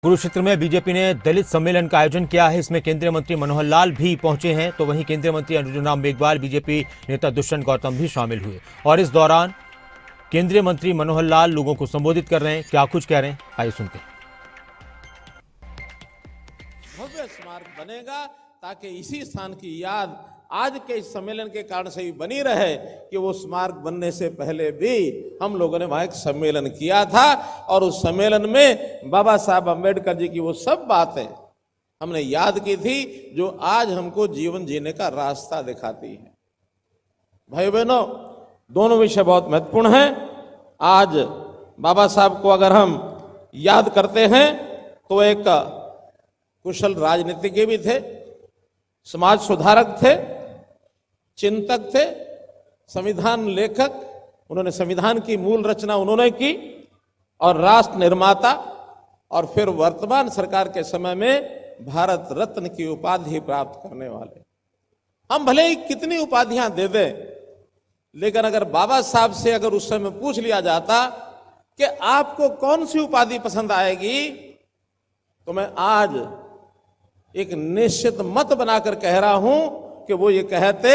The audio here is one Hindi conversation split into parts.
कुरुक्षेत्र में बीजेपी ने दलित सम्मेलन का आयोजन किया है। इसमें केंद्रीय मंत्री मनोहर लाल भी पहुंचे हैं, तो वहीं केंद्रीय मंत्री अर्जुन राम मेघवाल, बीजेपी नेता दुष्यंत गौतम भी शामिल हुए। और इस दौरान केंद्रीय मंत्री मनोहर लाल लोगों को संबोधित कर रहे हैं। क्या कुछ कह रहे हैं, आइए सुनते हैं। भव्य स्मारक बनेगा ताकि इसी स्थान की याद आज के इस सम्मेलन के कारण से भी बनी रहे कि वो स्मारक बनने से पहले भी हम लोगों ने वहां एक सम्मेलन किया था और उस सम्मेलन में बाबा साहब अम्बेडकर जी की वो सब बातें हमने याद की थी जो आज हमको जीवन जीने का रास्ता दिखाती है। भाई बहनों, दोनों विषय बहुत महत्वपूर्ण हैं। आज बाबा साहब को अगर हम याद करते हैं तो एक कुशल राजनीतिज्ञ भी थे, समाज सुधारक थे, चिंतक थे, संविधान लेखक। उन्होंने संविधान की मूल रचना उन्होंने की और राष्ट्र निर्माता, और फिर वर्तमान सरकार के समय में भारत रत्न की उपाधि प्राप्त करने वाले। हम भले ही कितनी उपाधियां दे दें, लेकिन अगर बाबा साहब से अगर उस समय पूछ लिया जाता कि आपको कौन सी उपाधि पसंद आएगी, तो मैं आज एक निश्चित मत बनाकर कह रहा हूं कि वो ये कहते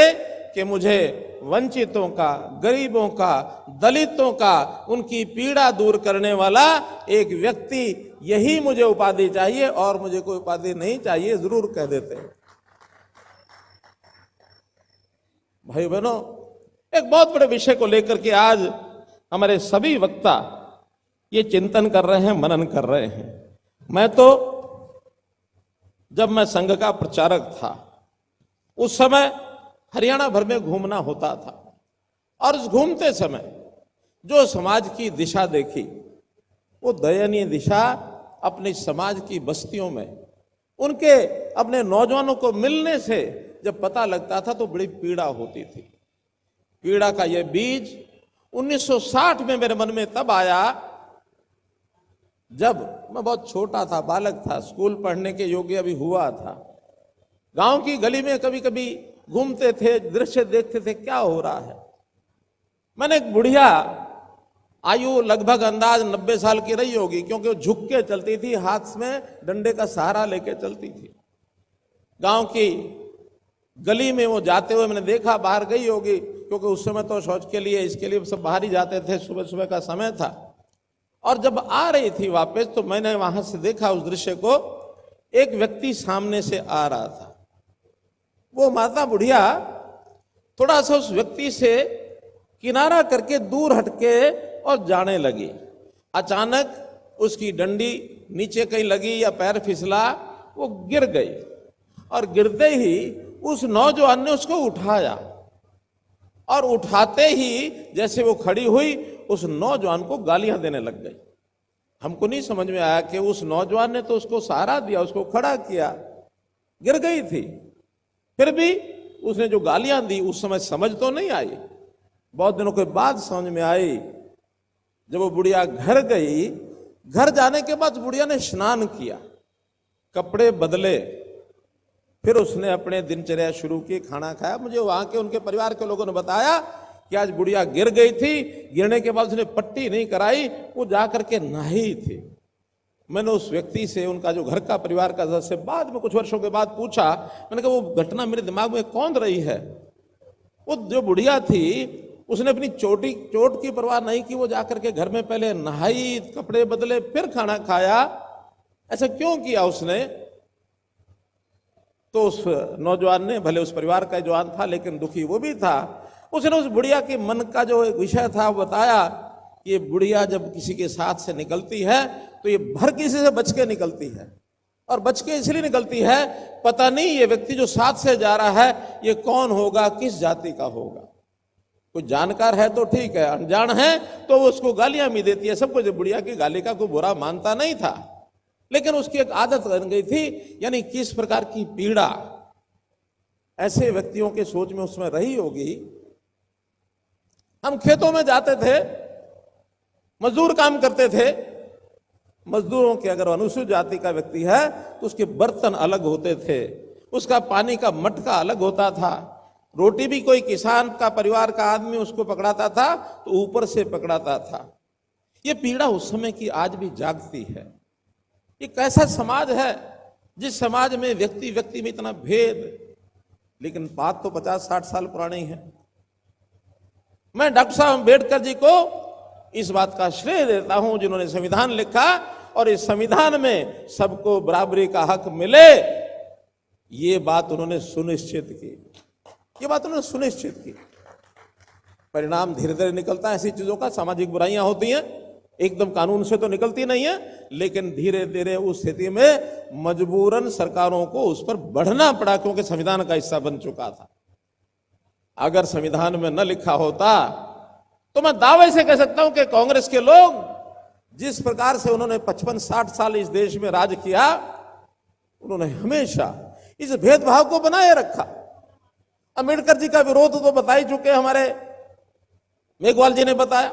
कि मुझे वंचितों का, गरीबों का, दलितों का, उनकी पीड़ा दूर करने वाला एक व्यक्ति, यही मुझे उपाधि चाहिए और मुझे कोई उपाधि नहीं चाहिए, जरूर कह देते। भाई बहनों, एक बहुत बड़े विषय को लेकर के आज हमारे सभी वक्ता ये चिंतन कर रहे हैं, मनन कर रहे हैं। मैं तो जब मैं संघ का प्रचारक था उस समय हरियाणा भर में घूमना होता था, और उस घूमते समय जो समाज की दिशा देखी, वो दयनीय दिशा अपने समाज की बस्तियों में उनके अपने नौजवानों को मिलने से जब पता लगता था तो बड़ी पीड़ा होती थी। पीड़ा का यह बीज 1960 में मेरे मन में तब आया जब मैं बहुत छोटा था, बालक था, स्कूल पढ़ने के योग्य अभी हुआ था। गांव की गली में कभी कभी घूमते थे, दृश्य देखते थे, क्या हो रहा है। मैंने एक बुढ़िया, आयु लगभग अंदाज 90 साल की रही होगी, क्योंकि वो झुक के चलती थी, हाथ में डंडे का सहारा लेके चलती थी। गांव की गली में वो जाते हुए मैंने देखा, बाहर गई होगी, क्योंकि उस समय तो शौच के लिए, इसके लिए सब बाहर ही जाते थे, सुबह सुबह का समय था। और जब आ रही थी वापस तो मैंने वहां से देखा उस दृश्य को, एक व्यक्ति सामने से आ रहा था। वो माता बुढ़िया थोड़ा सा उस व्यक्ति से किनारा करके दूर हटके और जाने लगी। अचानक उसकी डंडी नीचे कहीं लगी या पैर फिसला, वो गिर गई, और गिरते ही उस नौजवान ने उसको उठाया, और उठाते ही जैसे वो खड़ी हुई उस नौजवान को गालियां देने लग गई। हमको नहीं समझ में आया कि उस नौजवान ने तो उसको सहारा दिया, उसको खड़ा किया, गिर गई थी, फिर भी उसने जो गालियां दी उस समय समझ तो नहीं आई। बहुत दिनों के बाद समझ में आई। जब वो बुढ़िया घर गई, घर जाने के बाद बुढ़िया ने स्नान किया, कपड़े बदले, फिर उसने अपने दिनचर्या शुरू की, खाना खाया। मुझे वहां के उनके परिवार के लोगों ने बताया कि आज बुढ़िया गिर गई थी, गिरने के बाद उसने पट्टी नहीं कराई, वो जाकर के नहाई थी। मैंने उस व्यक्ति से, उनका जो घर का परिवार का सदस्य, बाद में कुछ वर्षों के बाद पूछा, मैंने कहा वो घटना मेरे दिमाग में कौन रही है। वो जो बुढ़िया थी उसने अपनी चोट की परवाह नहीं की, वो जाकर के घर में पहले नहाई, कपड़े बदले, फिर खाना खाया। ऐसा क्यों किया उसने? तो उस नौजवान ने, भले उस परिवार का जवान था लेकिन दुखी वो भी था, उसने उस बुढ़िया के मन का जो एक विषय था वो बताया कि ये बुढ़िया जब किसी के साथ से निकलती है तो ये भर किसी से बच के निकलती है, और बच के इसलिए निकलती है, पता नहीं ये व्यक्ति जो साथ से जा रहा है ये कौन होगा, किस जाति का होगा। कोई जानकार है तो ठीक है, अनजान है तो वो उसको गालियां भी देती है। सबको जो बुढ़िया की गाली का कोई बुरा मानता नहीं था, लेकिन उसकी एक आदत बन गई थी। यानी किस प्रकार की पीड़ा ऐसे व्यक्तियों के सोच में उसमें रही होगी। हम खेतों में जाते थे, मजदूर काम करते थे। मजदूरों के अगर अनुसूचित जाति का व्यक्ति है तो उसके बर्तन अलग होते थे, उसका पानी का मटका अलग होता था, रोटी भी कोई किसान का परिवार का आदमी उसको पकड़ाता था तो ऊपर से पकड़ाता था। ये पीड़ा उस समय की आज भी जागती है। ये कैसा समाज है जिस समाज में व्यक्ति व्यक्ति में इतना भेद। लेकिन बात तो 50-60 साल पुरानी है। मैं डॉक्टर साहब अम्बेडकर जी को इस बात का श्रेय देता हूं जिन्होंने संविधान लिखा और इस संविधान में सबको बराबरी का हक मिले, ये बात उन्होंने सुनिश्चित की। ये बात उन्होंने सुनिश्चित की। परिणाम धीरे धीरे निकलता है ऐसी चीजों का। सामाजिक बुराइयां होती हैं, एकदम कानून से तो निकलती नहीं है, लेकिन धीरे धीरे उस स्थिति में मजबूरन सरकारों को उस पर बढ़ना पड़ा, क्योंकि संविधान का हिस्सा बन चुका था। अगर संविधान में न लिखा होता तो मैं दावे से कह सकता हूं कि कांग्रेस के लोग जिस प्रकार से उन्होंने 55-60 साल इस देश में राज किया, उन्होंने हमेशा इस भेदभाव को बनाए रखा। अम्बेडकर जी का विरोध तो बता ही चुके हमारे मेघवाल जी ने बताया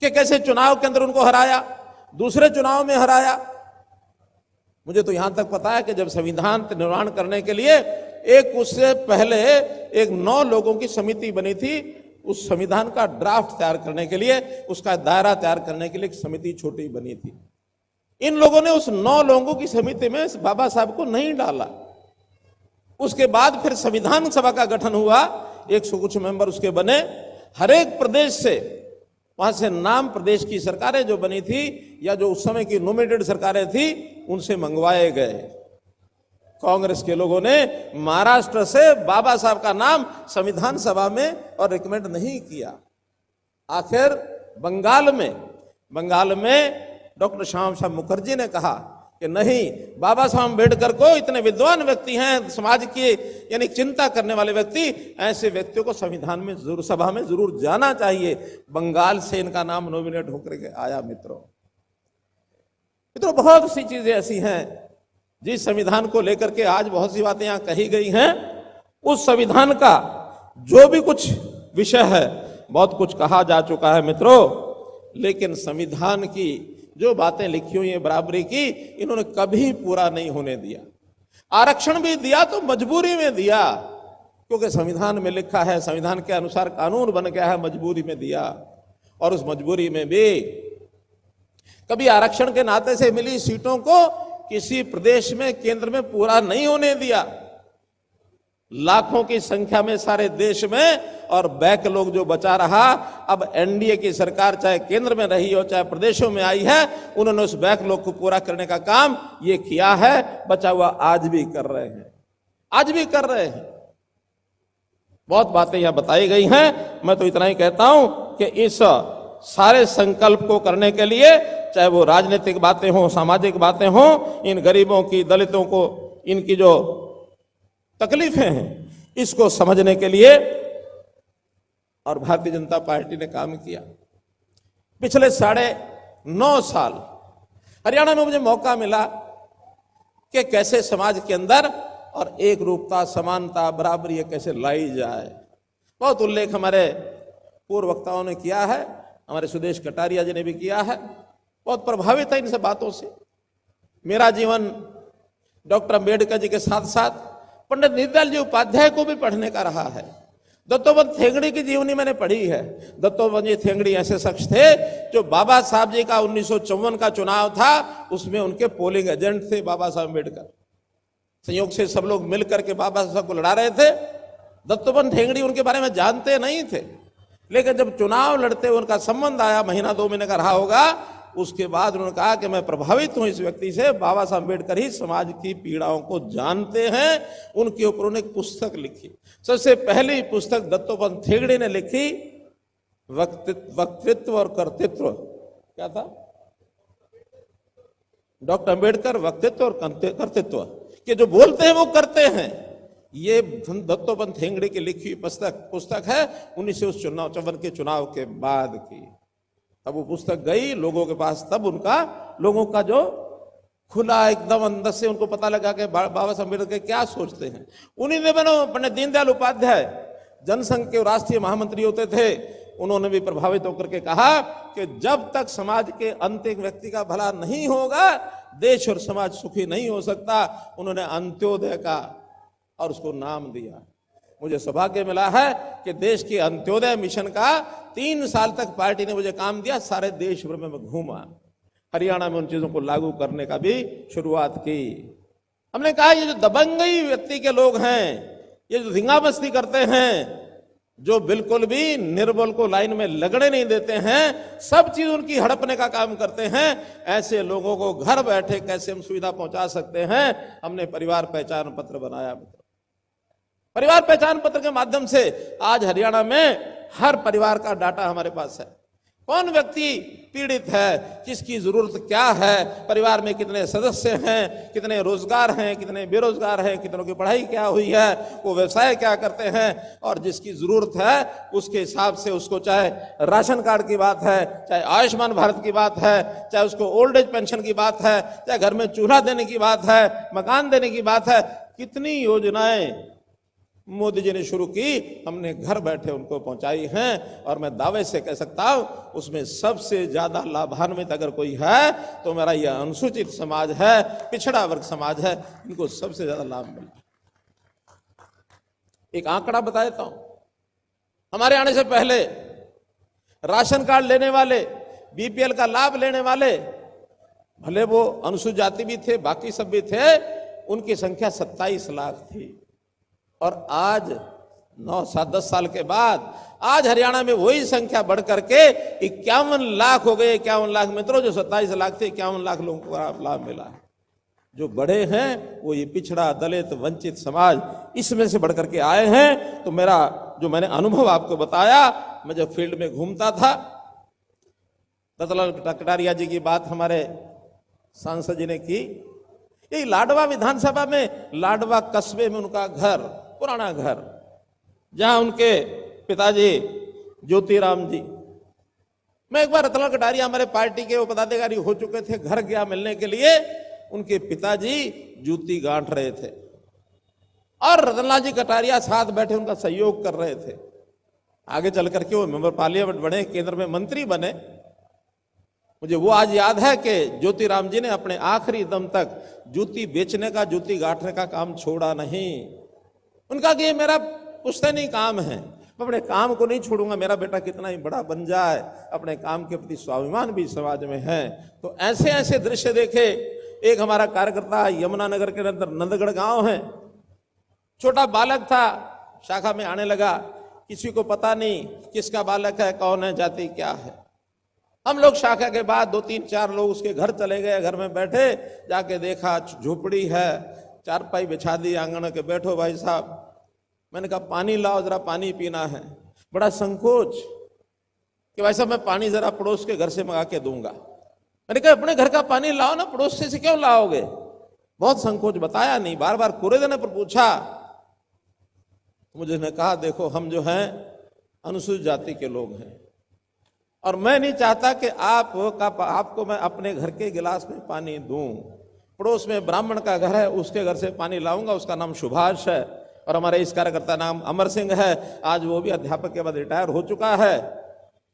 कि कैसे चुनाव के अंदर उनको हराया, दूसरे चुनाव में हराया। मुझे तो यहां तक पता है कि जब संविधान निर्माण करने के लिए एक उससे पहले एक 9 लोगों की समिति बनी थी, उस संविधान का ड्राफ्ट तैयार करने के लिए, उसका दायरा तैयार करने के लिए एक समिति छोटी बनी थी। इन लोगों ने उस 9 लोगों की समिति में बाबा साहब को नहीं डाला। उसके बाद फिर संविधान सभा का गठन हुआ, 100 कुछ मेंबर उसके बने। हर एक प्रदेश से, वहां से नाम प्रदेश की सरकारें जो बनी थी या जो उस समय की नोमिनेटेड सरकारें थी, उनसे मंगवाए गए। कांग्रेस के लोगों ने महाराष्ट्र से बाबा साहब का नाम संविधान सभा में और रिकमेंड नहीं किया। आखिर बंगाल में डॉक्टर श्यामा प्रसाद मुखर्जी ने कहा कि नहीं, बाबा साहब अम्बेडकर को, इतने विद्वान व्यक्ति हैं, समाज की यानी चिंता करने वाले व्यक्ति, ऐसे व्यक्तियों को संविधान में जरूर, सभा में जरूर जाना चाहिए। बंगाल से इनका नाम नॉमिनेट होकर के आया। मित्रों, बहुत सी चीजें ऐसी हैं जिस संविधान को लेकर के आज बहुत सी बातें यहां कही गई हैं। उस संविधान का जो भी कुछ विषय है, बहुत कुछ कहा जा चुका है मित्रों, लेकिन संविधान की जो बातें लिखी हुई हैं बराबरी की, इन्होंने कभी पूरा नहीं होने दिया। आरक्षण भी दिया तो मजबूरी में दिया, क्योंकि संविधान में लिखा है, संविधान के अनुसार कानून बन गया है, मजबूरी में दिया। और उस मजबूरी में भी कभी आरक्षण के नाते से मिली सीटों को किसी प्रदेश में, केंद्र में पूरा नहीं होने दिया। लाखों की संख्या में सारे देश में, और बैक लोग जो बचा रहा, अब एनडीए की सरकार चाहे केंद्र में रही हो चाहे प्रदेशों में आई है, उन्होंने उस बैक लोग को पूरा करने का काम ये किया है। बचा हुआ आज भी कर रहे हैं, आज भी कर रहे हैं। बहुत बातें यहां बताई गई हैं। मैं तो इतना ही कहता हूं कि इस सारे संकल्प को करने के लिए, चाहे वो राजनीतिक बातें हों, सामाजिक बातें हों, इन गरीबों की, दलितों को, इनकी जो तकलीफें हैं, इसको समझने के लिए और भारतीय जनता पार्टी ने काम किया। पिछले 9.5 साल हरियाणा में मुझे मौका मिला कि कैसे समाज के अंदर और एक रूपता, समानता, बराबरी ये कैसे लाई जाए। बहुत उल्लेख हमारे पूर्व वक्ताओं ने किया है, हमारे सुदेश कटारिया जी ने भी किया है। बहुत प्रभावित है इन सब बातों से। मेरा जीवन डॉक्टर अम्बेडकर जी के साथ साथ पंडित दीनदयाल जी उपाध्याय को भी पढ़ने का रहा है। दत्तोपंत ठेंगड़ी की जीवनी मैंने पढ़ी है। दत्तोपंत जी ठेंगड़ी ऐसे शख्स थे जो बाबा साहब जी का 1954 का चुनाव था, उसमें उनके पोलिंग एजेंट थे बाबा साहब अम्बेडकर। संयोग से सब लोग मिलकर के बाबा साहब को लड़ा रहे थे। दत्तोपंत ठेंगड़ी उनके बारे में जानते नहीं थे, लेकिन जब चुनाव लड़ते उनका संबंध आया, महीना 2 महीने का रहा होगा, उसके बाद उन्होंने कहा कि मैं प्रभावित हूं इस व्यक्ति से। बाबा साहब अम्बेडकर ही समाज की पीड़ाओं को जानते हैं। उनके ऊपर उन्होंने एक पुस्तक लिखी। सबसे पहली पुस्तक दत्तोपंत ठेंगड़ी ने लिखी, वक्तृत्व और कर्तृत्व। क्या था? डॉक्टर अम्बेडकर वक्तृत्व और कर्तृत्व, कि जो बोलते हैं वो करते हैं। ये दत्तोपंत ठेंगड़ी की लिखी पुस्तक है 1954 के चुनाव के बाद की। तब वो पुस्तक गई लोगों के पास, तब लोगों का जो खुला एकदम अंदर से उनको पता लगा कि बाबा साहब अम्बेडकर क्या सोचते हैं। उन्हीं ने बनो पंडित दीनदयाल उपाध्याय जनसंघ के राष्ट्रीय महामंत्री होते थे, उन्होंने भी प्रभावित होकर के कहा कि जब तक समाज के अंत एक व्यक्ति का भला नहीं होगा, देश और समाज सुखी नहीं हो सकता। उन्होंने अंत्योदय का और उसको नाम दिया। मुझे सौभाग्य मिला है कि देश के अंत्योदय मिशन का 3 साल तक पार्टी ने मुझे काम दिया। सारे देश भर में मैं घूमा, हरियाणा में उन चीजों को लागू करने का भी शुरुआत की। हमने कहा ये जो दबंगई व्यक्ति के लोग हैं, ये जो धिंगामस्ती करते हैं, जो बिल्कुल भी निर्बल को लाइन में लगने नहीं देते हैं, सब चीज उनकी हड़पने का काम करते हैं, ऐसे लोगों को घर बैठे कैसे हम सुविधा पहुंचा सकते हैं। हमने परिवार पहचान पत्र बनाया। परिवार पहचान पत्र के माध्यम से आज हरियाणा में हर परिवार का डाटा हमारे पास है। कौन व्यक्ति पीड़ित है, किसकी जरूरत क्या है, परिवार में कितने सदस्य हैं, कितने रोजगार हैं, कितने बेरोजगार हैं, कितनों की पढ़ाई क्या हुई है, वो व्यवसाय क्या करते हैं, और जिसकी जरूरत है उसके हिसाब से उसको, चाहे राशन कार्ड की बात है, चाहे आयुष्मान भारत की बात है, चाहे उसको ओल्ड एज पेंशन की बात है, चाहे घर में चूल्हा देने की बात है, मकान देने की बात है, कितनी योजनाएं मोदी जी ने शुरू की, हमने घर बैठे उनको पहुंचाई हैं। और मैं दावे से कह सकता हूं उसमें सबसे ज्यादा लाभान्वित अगर कोई है तो मेरा यह अनुसूचित समाज है, पिछड़ा वर्ग समाज है, इनको सबसे ज्यादा लाभ मिला। एक आंकड़ा बता देता हूं, हमारे आने से पहले राशन कार्ड लेने वाले, बीपीएल का लाभ लेने वाले, भले वो अनुसूचित जाति भी थे, बाकी सब भी थे, उनकी संख्या 27 लाख थी। और आज 9-10 साल के बाद आज हरियाणा में वही संख्या बढ़ करके 51 लाख हो गए। 51 लाख मित्रों, जो 27 लाख थे, 51 लाख लोगों को लाभ मिला है। जो बड़े हैं वो ये पिछड़ा, दलित, वंचित समाज, इसमें से बढ़ करके आए हैं। तो मेरा जो मैंने अनुभव आपको बताया, मैं जब फील्ड में घूमता था, रतनलाल कटारिया जी की बात हमारे सांसद जी ने की, यही लाडवा विधानसभा में, लाडवा कस्बे में उनका घर, पुराना घर, जहां उनके पिताजी ज्योतिराम जी, मैं एक बार रतनलाल कटारिया हमारे पार्टी के वो पदाधिकारी हो चुके थे, घर गया मिलने के लिए, उनके पिताजी जूती गांठ रहे थे और रतनलाल जी कटारिया साथ बैठे उनका सहयोग कर रहे थे। आगे चल करके वो मेंबर पार्लियामेंट बने, केंद्र में मंत्री बने। मुझे वो आज याद है कि ज्योतिराम जी ने अपने आखिरी दम तक जूती बेचने का, जूती गांठने का काम छोड़ा नहीं। उनका कि ये मेरा पुश्तैनी काम है, मैं अपने काम को नहीं छोड़ूंगा, मेरा बेटा कितना ही बड़ा बन जाए, अपने काम के प्रति स्वाभिमान भी समाज में है। तो ऐसे ऐसे दृश्य देखे। एक हमारा कार्यकर्ता यमुनानगर के अंदर नंदगढ़ गांव है, छोटा बालक था, शाखा में आने लगा, किसी को पता नहीं किसका बालक है, कौन है, जाति क्या है। हम लोग शाखा के बाद 2-3-4 लोग उसके घर चले गए, घर में बैठे, जाके देखा झोपड़ी है, चारपाई बिछा दी, आंगन के बैठो भाई साहब। मैंने कहा पानी लाओ, जरा पानी पीना है। बड़ा संकोच कि भाई साहब मैं पानी जरा पड़ोस के घर से मंगा के दूंगा। मैंने कहा अपने घर का पानी लाओ ना, पड़ोस से क्यों लाओगे? बहुत संकोच, बताया नहीं, बार बार कोरे देने पर पूछा। मुझे ने कहा देखो हम जो हैं अनुसूचित जाति के लोग हैं और मैं नहीं चाहता कि आपको मैं अपने घर के गिलास में पानी दूं। पड़ोस में ब्राह्मण का घर है, उसके घर से पानी लाऊंगा, उसका नाम सुभाष है और हमारे इस कार्यकर्ता नाम अमर सिंह है। आज वो भी अध्यापक के बाद रिटायर हो चुका है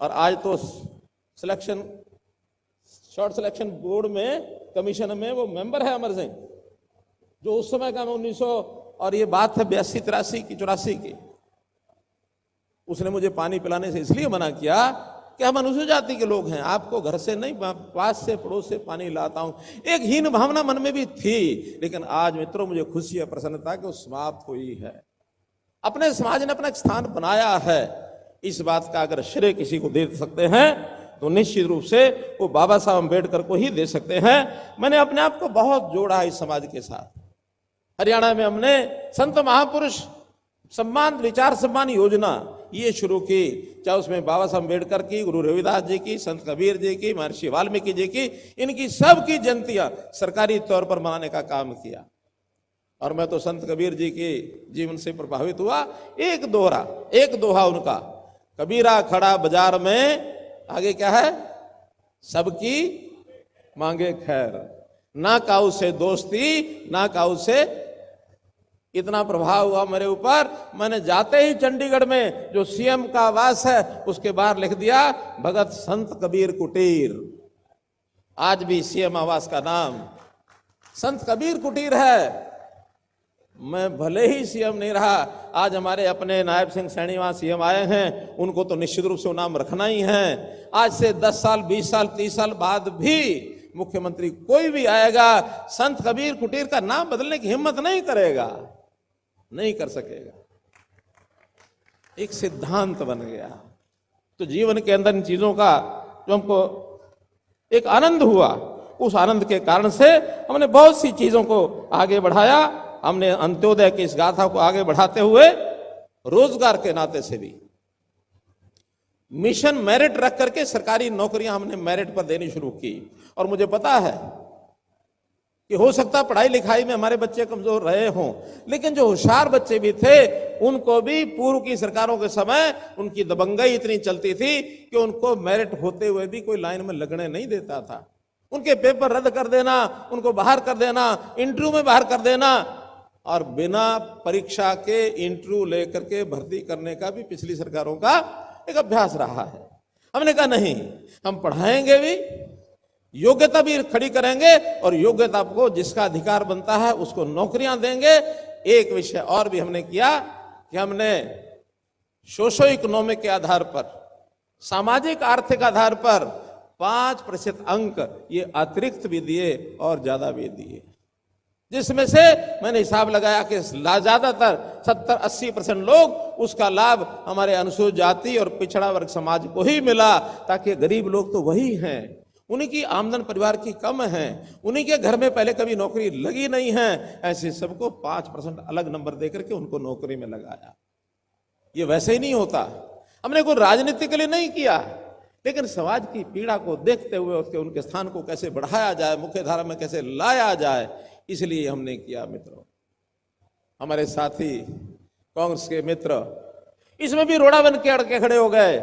और आज तो सिलेक्शन, शॉर्ट सिलेक्शन बोर्ड में, कमीशन में वो मेंबर है अमर सिंह, जो उस समय का 1900 और ये बात है 82-83 की, 84 की। उसने मुझे पानी पिलाने से इसलिए मना किया कि हम अनुसूचित जाति के लोग हैं, आपको घर से नहीं, पास से, पड़ोस से पानी लाता हूं। एक हीन भावना मन में भी थी, लेकिन आज मित्रों मुझे खुशी है, प्रसन्नता कि वो समाप्त हुई है। अपने समाज ने अपना एक स्थान बनाया है। इस बात का अगर श्रेय किसी को दे सकते हैं तो निश्चित रूप से वो बाबा साहब अम्बेडकर को ही दे सकते हैं। मैंने अपने आप को बहुत जोड़ा है इस समाज के साथ। हरियाणा में हमने संत महापुरुष सम्मान, विचार सम्मान योजना ये शुरू की, चाहे उसमें बाबा साहब अम्बेडकर की, गुरु रविदास जी की, संत कबीर जी की, महर्षि वाल्मीकि जी की, इनकी सबकी जयंतियां सरकारी तौर पर मनाने का काम किया। और मैं तो संत कबीर जी के जीवन से प्रभावित हुआ। एक दोहा उनका, कबीरा खड़ा बाजार में, आगे क्या है, सबकी मांगे खैर, ना काऊ से दोस्ती ना काऊ से। इतना प्रभाव हुआ मेरे ऊपर, मैंने जाते ही चंडीगढ़ में जो सीएम का आवास है उसके बाहर लिख दिया भगत संत कबीर कुटीर। आज भी सीएम आवास का नाम संत कबीर कुटीर है। मैं भले ही सीएम नहीं रहा, आज हमारे अपने नायब सिंह सैनी वहां सीएम आए हैं, उनको तो निश्चित रूप से वो नाम रखना ही है। आज से 10 साल, 20 साल, 30 साल बाद भी मुख्यमंत्री कोई भी आएगा संत कबीर कुटीर का नाम बदलने की हिम्मत नहीं करेगा, नहीं कर सकेगा। एक सिद्धांत बन गया। तो जीवन के अंदर इन चीजों का जो हमको एक आनंद हुआ, उस आनंद के कारण से हमने बहुत सी चीजों को आगे बढ़ाया। हमने अंत्योदय की इस गाथा को आगे बढ़ाते हुए रोजगार के नाते से भी मिशन मेरिट रख करके सरकारी नौकरियां हमने मेरिट पर देनी शुरू की। और मुझे पता है कि हो सकता पढ़ाई लिखाई में हमारे बच्चे कमजोर रहे हों, लेकिन जो होशियार बच्चे भी थे उनको भी पूर्व की सरकारों के समय उनकी दबंगई इतनी चलती थी कि उनको मेरिट होते हुए भी कोई लाइन में लगने नहीं देता था। उनके पेपर रद्द कर देना, उनको बाहर कर देना, इंटरव्यू में बाहर कर देना, और बिना परीक्षा के इंटरव्यू लेकर के भर्ती करने का भी पिछली सरकारों का एक अभ्यास रहा है। हमने कहा नहीं, हम पढ़ाएंगे भी, योग्यता भी खड़ी करेंगे और योग्यता को जिसका अधिकार बनता है उसको नौकरियां देंगे। एक विषय और भी हमने किया कि हमने सोशो इकोनॉमिक के आधार पर, सामाजिक आर्थिक आधार पर 5% अंक ये अतिरिक्त भी दिए और ज्यादा भी दिए, जिसमें से मैंने हिसाब लगाया कि ज्यादातर 70-80% लोग उसका लाभ हमारे अनुसूचित जाति और पिछड़ा वर्ग समाज को ही मिला, ताकि गरीब लोग तो वही हैं, उन्हीं की आमदन परिवार की कम है, उन्हीं के घर में पहले कभी नौकरी लगी नहीं है, ऐसे सबको 5% अलग नंबर देकर के उनको नौकरी में लगाया। ये वैसे ही नहीं होता, हमने कोई राजनीति के लिए नहीं किया, लेकिन समाज की पीड़ा को देखते हुए उसके उनके स्थान को कैसे बढ़ाया जाए, मुख्य धारा में कैसे लाया जाए, इसलिए हमने किया। मित्रों, हमारे साथी कांग्रेस के मित्र इसमें भी रोड़ा बन के अड़के खड़े हो गए।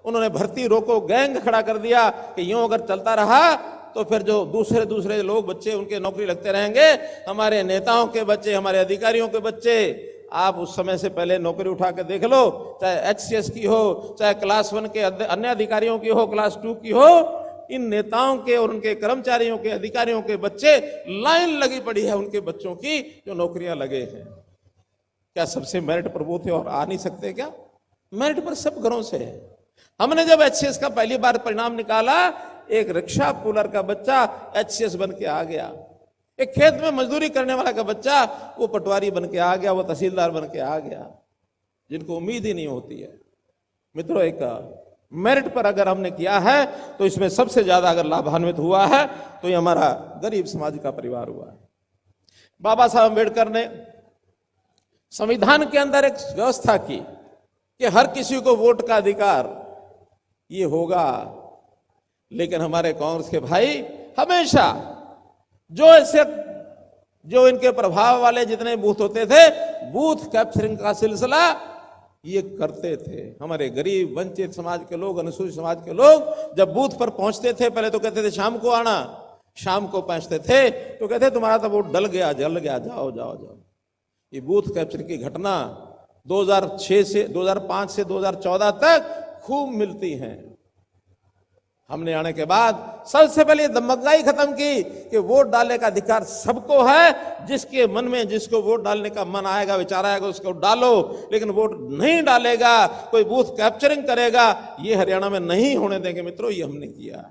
उन्होंने भर्ती रोको गैंग खड़ा कर दिया कि यूं अगर चलता रहा तो फिर जो दूसरे लोग बच्चे उनके नौकरी लगते रहेंगे, हमारे नेताओं के बच्चे, हमारे अधिकारियों के बच्चे, आप उस समय से पहले नौकरी उठा के देख लो, चाहे HCS की हो, चाहे क्लास 1 के अन्य अधिकारियों की हो, क्लास 2 की हो, इन नेताओं के और उनके कर्मचारियों के, अधिकारियों के बच्चे, लाइन लगी पड़ी है उनके बच्चों की जो नौकरियां लगे हैं। क्या सबसे मेरिट पर वो थे और आ नहीं सकते क्या? मेरिट पर सब घरों से है। हमने जब HCS का पहली बार परिणाम निकाला, एक रिक्शा पुलर का बच्चा HCS बन के आ गया, एक खेत में मजदूरी करने वाला का बच्चा वो पटवारी बन के आ गया, वो तहसीलदार बन के आ गया, जिनको उम्मीद ही नहीं होती है। मित्रों, एक मेरिट पर अगर हमने किया है तो इसमें सबसे ज्यादा अगर लाभान्वित हुआ है तो ये हमारा गरीब समाज का परिवार हुआ है। बाबा साहब अम्बेडकर ने संविधान के अंदर एक व्यवस्था की कि हर किसी को वोट का अधिकार ये होगा, लेकिन हमारे कांग्रेस के भाई हमेशा जो इनके प्रभाव वाले जितने बूथ होते थे, बूथ कैप्चरिंग का सिलसिला ये करते थे। हमारे गरीब वंचित समाज के लोग, अनुसूचित समाज के लोग जब बूथ पर पहुंचते थे, पहले तो कहते थे शाम को आना, शाम को पहुंचते थे तो कहते तुम्हारा तो वोट जल गया, जाओ जाओ जाओ। ये बूथ कैप्चर की घटना 2005 से 2014 तक खूब मिलती हैं। हमने आने के बाद सबसे पहले दमगाई खत्म की कि वोट डालने का अधिकार सबको है, जिसके मन में जिसको वोट डालने का मन आएगा, विचार आएगा, उसको डालो, लेकिन वोट नहीं डालेगा, कोई बूथ कैप्चरिंग करेगा, ये हरियाणा में नहीं होने देंगे। मित्रों, ये हमने किया।